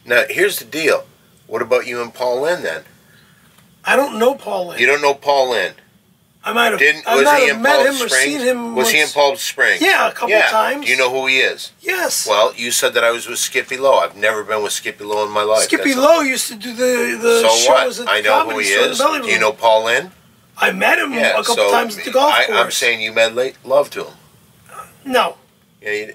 Now, here's the deal. What about you and Paul Lynn then? I don't know Paul Lynn. You don't know Paul Lynn? I might have met him or seen him. Was he in Palm Springs? Yeah, a couple times. Do you know who he is? Yes. Well, you said that I was with Skippy Lowe. I've never been with Skippy Lowe in my life. Skippy Lowe used to do the shows at the I know who he is. Do you know Paul Lynn? I met him a couple times at the golf course. I'm saying you made love to him. No. Yeah.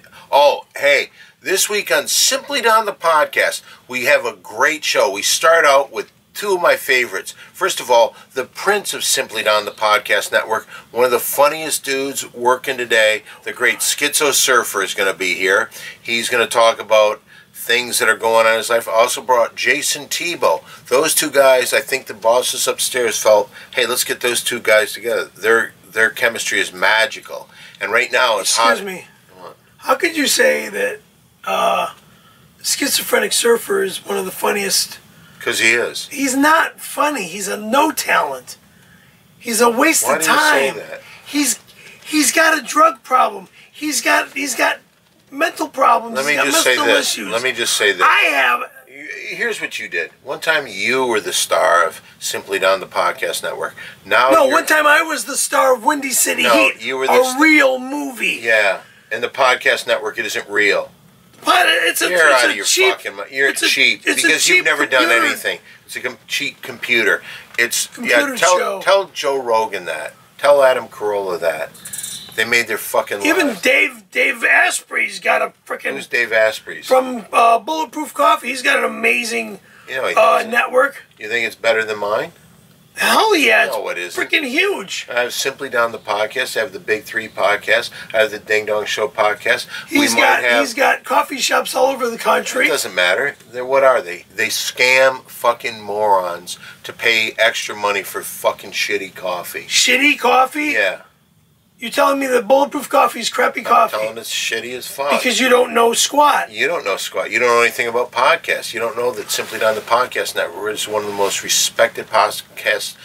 Hey, this week on Simply Don the Podcast, we have a great show. We start out with two of my favorites. First of all, the Prince of Simply Don the Podcast Network, one of the funniest dudes working today, the great Schizo Surfer is going to be here. He's going to talk about things that are going on in his life. I also brought Jason Tebow. Those two guys, I think the bosses upstairs felt, hey, let's get those two guys together. Their chemistry is magical. And right now it's hot. Excuse me. How could you say that Schizophrenic Surfer is one of the funniest? Because he is. He's not funny. He's a no talent. He's a waste of time. Why do you say that? He's got a drug problem. He's got mental problems. Let me just say this. Issues. Let me just say this. I have. Here's what you did. One time you were the star of Simply Don the Podcast Network. One time I was the star of Windy City Heat. You were a real movie. Yeah, and the podcast network, it isn't real. But you're out of your fucking mind. You're cheap because you've never done anything. It's a cheap computer. Tell Joe Rogan that. Tell Adam Carolla that. They made their fucking Even lives. Dave Asprey's got a freaking... Who's Dave Asprey? From Bulletproof Coffee. He's got an amazing network. You think it's better than mine? Hell yeah. No, it isn't. Freaking huge. I have Simply Down the Podcast. I have the Big Three Podcast. I have the Ding Dong Show Podcast. He's got coffee shops all over the country. It doesn't matter. What are they? They scam fucking morons to pay extra money for fucking shitty coffee. Shitty coffee? Yeah. You're telling me that Bulletproof Coffee is crappy coffee? I'm telling it's shitty as fuck. Because you don't know squat. You don't know squat. You don't know anything about podcasts. You don't know that Simply Down the Podcast Network is one of the most respected podcasts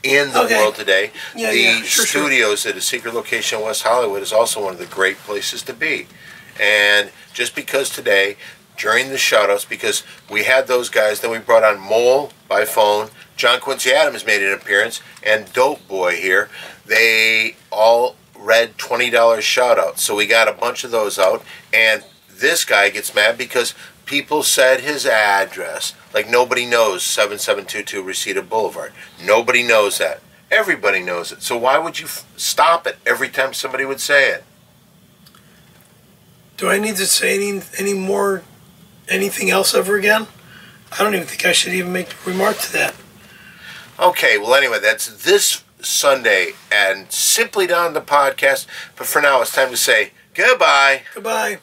in the world today. The studios at a secret location in West Hollywood is also one of the great places to be. And just because today, during the shoutouts, because we had those guys, then we brought on Mole by phone, John Quincy Adams made an appearance, and Dope Boy here. They all read $20 shoutouts. So we got a bunch of those out, and this guy gets mad because people said his address. Like nobody knows 7722 Reseda Boulevard. Nobody knows that. Everybody knows it. So why would you stop it every time somebody would say it? Do I need to say anything else ever again? I don't even think I should even make a remark to that. Okay, well anyway, that's this Sunday and Simply Down the Podcast. But for now, it's time to say goodbye. Goodbye.